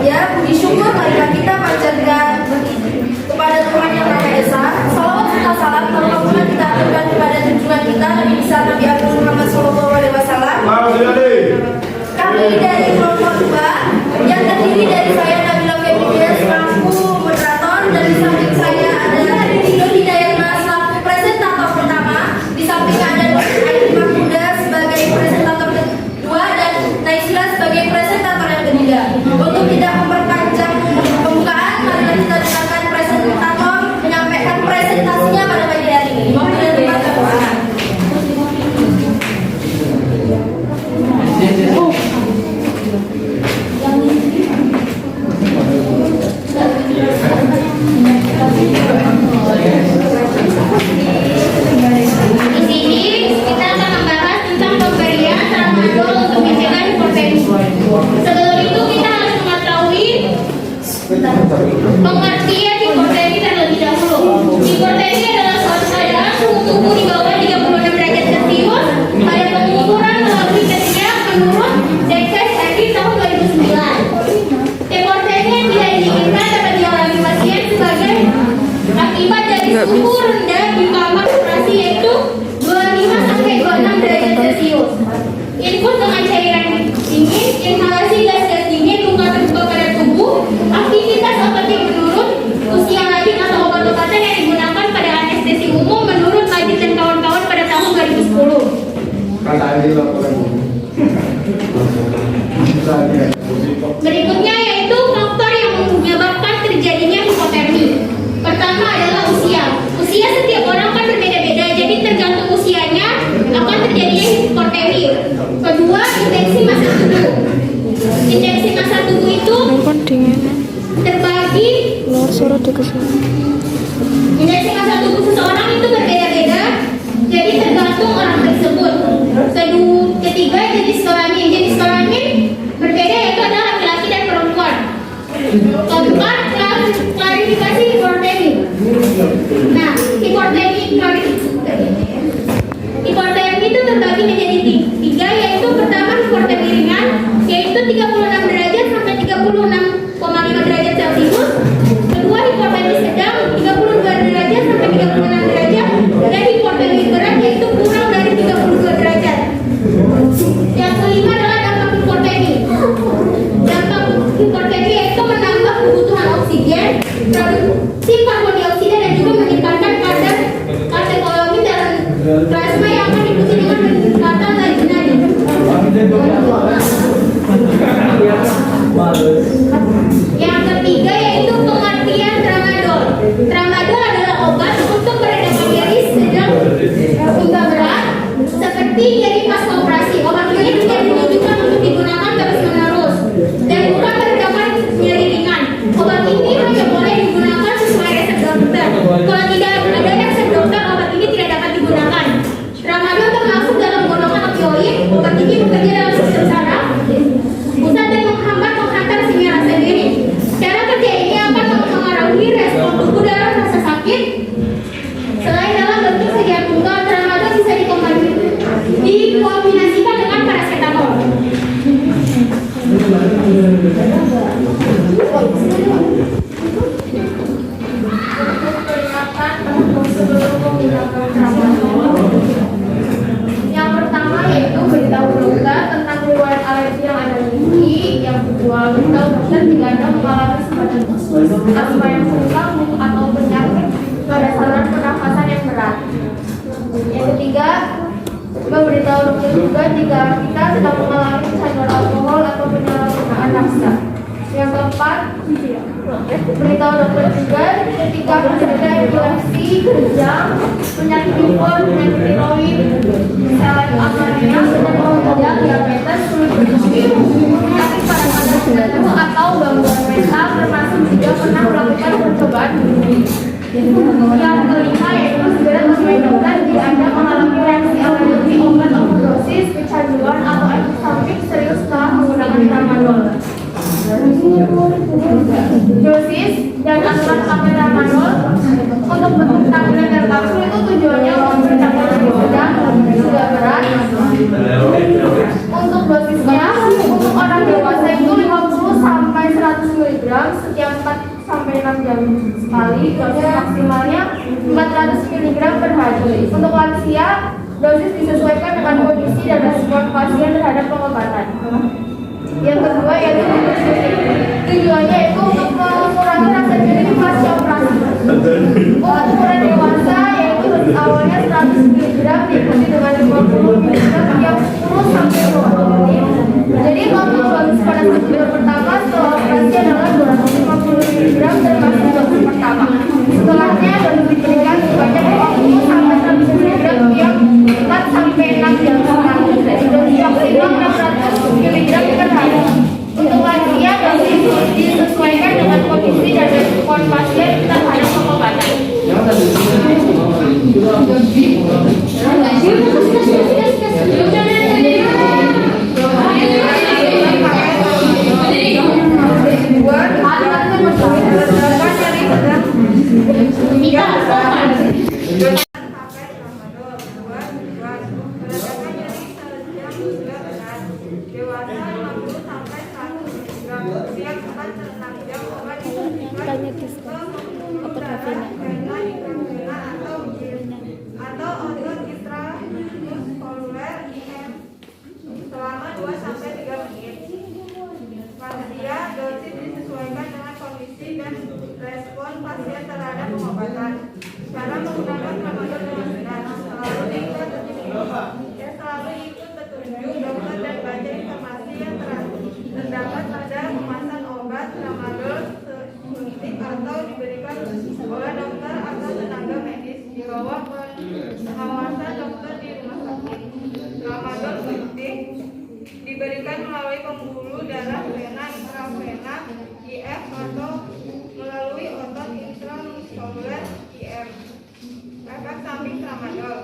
Ya, puji syukur marilah kita panjatkan kepada Tuhan yang Maha Esa. Salawat serta salam terutama kita aturkan kepada junjungan kita Nabi besar Nabi Agung Muhammad SAW. Kami dari kelompok 2 yang terdiri dari saya Nabila Febrides selaku moderator, dan di samping saya ada Dino Hidayat selaku presentator pertama, di samping ada Aini Mahmuda sebagai presentator kedua dan Naisila sebagai presentator yang ketiga. Untuk tidak memperpanjang pembukaan, marilah kita dengarkan presentator menyampaikan presentasinya pada pagi hari ini. Mohon didengarkan doa. Di sini kita akan membahas tentang pemberian tramadol untuk mencegah hipertensi. Sebelum itu kita harus mengetahui pengertian hipertensi terlebih dahulu. Hipertensi adalah suatu keadaan suhu tubuh di bawah 36 derajat Celcius pada pengukuran melalui tes menurut Dekes akhir tahun 2009. Hipertensi yang tidak diinginkan dapat dialami pasien sebagai akibat dari suhu rendah di kamar operasi yaitu 25-26 derajat Celcius. Infus dengan cairan dingin, inhalasi gas dingin, luka terbuka pada tubuh, aktivitas otot yang menurun, usia lanjut atau obat-obatan yang digunakan pada anestesi umum menurut Majid dan kawan-kawan pada tahun 2010. Berikutnya yaitu faktor yang menyebabkan terjadinya hipotermi. Pertama adalah usia. Usia setiap orang kan berbeda-beda, jadi tergantung usianya akan terjadinya hipotermi. Kedua, indeksi massa tubuh. Indeksi massa tubuh itu terbagi. Indeksi massa tubuh seseorang itu berbeda-beda, jadi tergantung orang tersebut. Ketiga, jenis kelamin. Jenis kelamin berbeda yaitu adalah laki-laki dan perempuan. Keempat, klarifikasi hipotermi. Nah, hipotermi itu terbagi menjadi tiga, yaitu pertama hipotermi ringan, yaitu 36 derajat sampai 36,5 derajat Celcius. Kedua, hipotermi sedang 32 derajat sampai 36 derajat, dan hipotermi berat yaitu kurang dari 32 derajat. Yang kelima adalah dampak hipotermi. Dampak hipotermi yaitu menambah kebutuhan oksigen, produksi karbon dioksida, dan juga meningkatkan kadar katekolomi dalam plasma yang akan diikuti dengan peningkatan nadi. Yang ketiga yaitu pengertian tramadol. Tramadol adalah obat untuk meredakan nyeri sedang hingga berat seperti nyeri pasca operasi. Obat ini tidak ditunjukkan untuk digunakan terus-menerus dan bukan meredakan nyeri ringan. Obat ini hanya boleh digunakan sesuai resep dokter. Kalau tidak ada resep dokter, obat ini tidak dapat digunakan. Tramadol termasuk dalam golongan opioid. Obat ini bekerja dalam sistem saraf pusat dan menghambat-menghantar sinyal sendiri. Cara kerja ini akan mempengaruhi respon tubuh dalam rasa sakit. Selain dalam bentuk sedia tunggal, tramadol bisa dikombinasikan dengan paracetamol. Yang pertama yaitu beritahu dokter tentang riwayat alergi yang ada di gigi. Yang kedua, beritahu dokter jika Anda mengalami semacam usus, asma yang sering kambuh, atau penyakit pada saluran pernafasan yang berat. Yang ketiga, memberitahu dokter juga jika kita sedang mengalami kecanduan alkohol atau penyalahgunaan nafsa. Yang keempat, beritahu dokter juga ketika menderita epilepsi, kejang, penyakit tifus, penyakit tiroid, selek anemia, penyakit ginjal, diabetes, kulit bercuci, penyakit pada jantung atau gangguan mental, termasuk jika pernah melakukan percobaan bunuh. Yang kelima yaitu segera menemui dokter jika Anda mengalami reaksi alergi obat overdosis, kecanduan atau efek samping serius setelah menggunakan tramadol. Dosis dan aturan pakai tramadol untuk bentuk tablet dan kapsul itu tujuannya untuk mencapai lebih sedang, sudah berat. Untuk dosisnya untuk orang dewasa itu 50 sampai 100 memiliki dosis maksimalnya 400 mg per hari. Untuk lansia, dosis disesuaikan dengan kondisi dan respon pasien terhadap pengobatan. Yang kedua yaitu untuk suntik. Tujuannya itu untuk mengurangi rasa nyeri pasca operasi. Untuk ukuran dewasa yaitu dosis awalnya 100 mg diikuti dengan 50 mg yang 10 sampai 20 menit. Jadi total dosis pada minggu pertama setelah operasi adalah 250 mg termasuk dosis pertama. Setelahnya dosis diberikan sebanyak 20 sampai 100 mg yang 4 sampai 6 jam sekali. Dosis maksimal 600 mg per hari. Untuk lansia dosis disesuaikan dengan kondisi dan respon pasien terhadap pengobatan. Respon pasien terhadap pengobatan. Cara menggunakan tramadol dengan benar. Selalu ikut petunjuk dokter dan baca informasi yang terdapat pada kemasan obat tramadol suntik atau diberikan oleh dokter atau tenaga medis di bawah pengawasan dokter di rumah sakit. Tramadol suntik diberikan melalui pembuluh darah vena, intravena, IF atau melalui otot intramuskuler IM. Efek samping tramadol: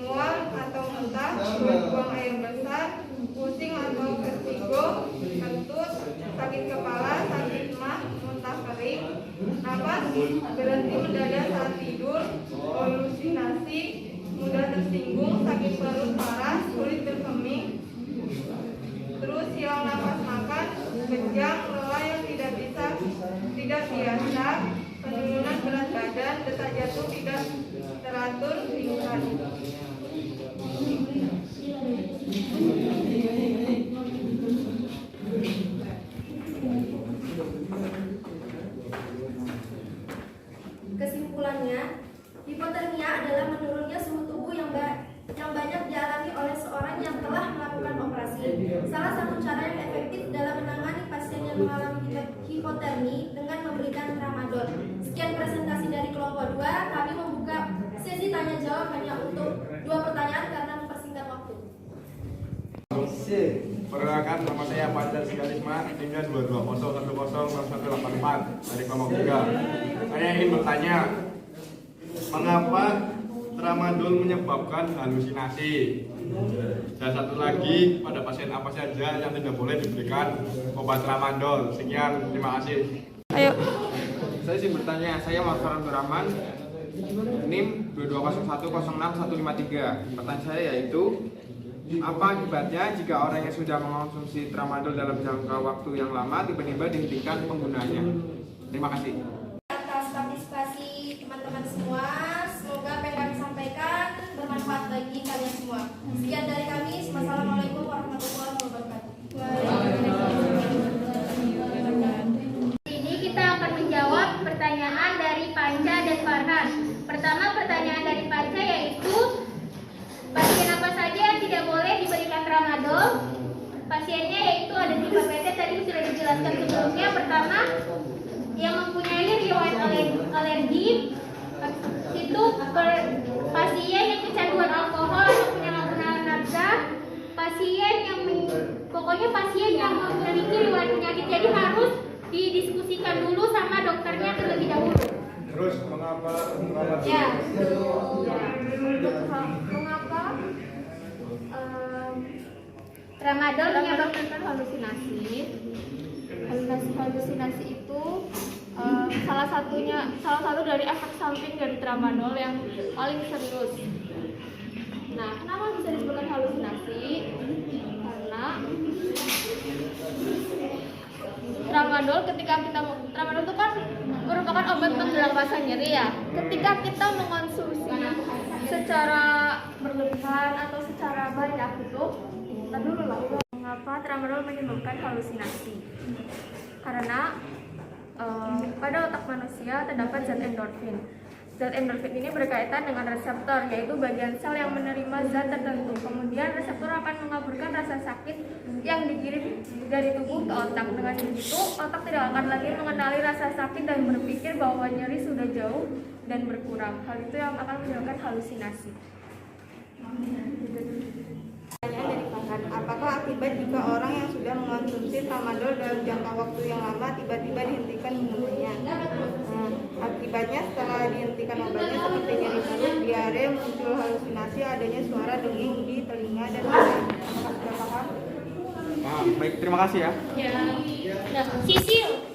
mual atau muntah, buang air besar, pusing atau vertigo, kentut, sakit kepala, sakit mah, muntah kering, napas berhenti mendadak saat tidur, halusinasi, mudah tersinggung, sakit perut parah, sulit berkemih, terus hilang nafas makan, kejang, lelah yang tidak biasa, penurunan berat badan, detak jantung tidak teratur, pingsan. Kesimpulannya, hipotermia adalah menurunnya suhu tubuh yang banyak dialami oleh seorang yang telah melakukan operasi. Salah satu cara yang efektif dalam menangani pasien yang mengalami hipotermi dengan memberikan tramadol. Sekian presentasi dari kelompok 2. Kami membuka sesi tanya jawab hanya untuk 2 pertanyaan karena mempersingkat waktu. Perkenalkan, nama saya Fajar Sigalisma, tinggal 220101184 dari kelompok 3. Saya ingin bertanya, mengapa tramadol menyebabkan halusinasi? Dan satu lagi, pada pasien apa saja yang tidak boleh diberikan obat tramadol? Sekian, terima kasih. Ayo. Saya sih bertanya, saya Marfaran Rahman, NIM 221061153. Pertanyaan saya yaitu, apa akibatnya jika orang yang sudah mengonsumsi tramadol dalam jangka waktu yang lama tiba-tiba dihentikan penggunaannya? Terima kasih. Atas partisipasi teman-teman semua, semoga apa yang kami sampaikan bermanfaat bagi kalian semua. Sekian dari kami. Wassalamualaikum warahmatullahi wabarakatuh. Ini kita akan menjawab pertanyaan dari Panca dan Farhan. Pertama, pertanyaan dari Panca yaitu, pasien apa saja yang tidak boleh diberikan tramadol? Pasiennya yaitu ada 3 PT, tadi sudah dijelaskan sebelumnya. Pertama, yang mempunyai riwayat alergi, itu pasien yang kecanduan alkohol atau penyalahgunaan narkoba, pasien yang pokoknya pasien yang memiliki riwayat penyakit. Jadi harus didiskusikan dulu sama dokternya terlebih dahulu. Terus, mengapa Ya, mengapa tramadol menyebabkan halusinasi? Halusinasi itu salah satu dari efek samping dari tramadol yang paling serius. Nah, kenapa bisa disebutkan halusinasi? Karena tramadol itu kan merupakan obat bilang rasa nyeri ya. Ketika kita mengonsumsi secara berlebihan atau secara banyak itu, kita dulu lah. Mengapa tramadol menyebabkan halusinasi? Karena pada otak manusia terdapat zat endorfin. Zat endorfin ini berkaitan dengan reseptor, yaitu bagian sel yang menerima zat tertentu. Kemudian reseptor akan mengaburkan rasa sakit yang dikirim dari tubuh ke otak. Dengan begitu, otak tidak akan lagi mengenali rasa sakit dan berpikir bahwa nyeri sudah jauh dan berkurang. Hal itu yang akan menyebabkan halusinasi. Pertanyaan dari Farhan, apakah akibat jika orang yang sudah mengonsumsi tramadol dalam jangka waktu yang lama tiba-tiba dihentikan minumnya? Akibatnya setelah dihentikan obatnya seperti nyeri perut, diare, muncul halusinasi, adanya suara dongeng di telinga dan mata. Apakah sudah paham? Baik, terima kasih ya. Ya. Nah, Sisil.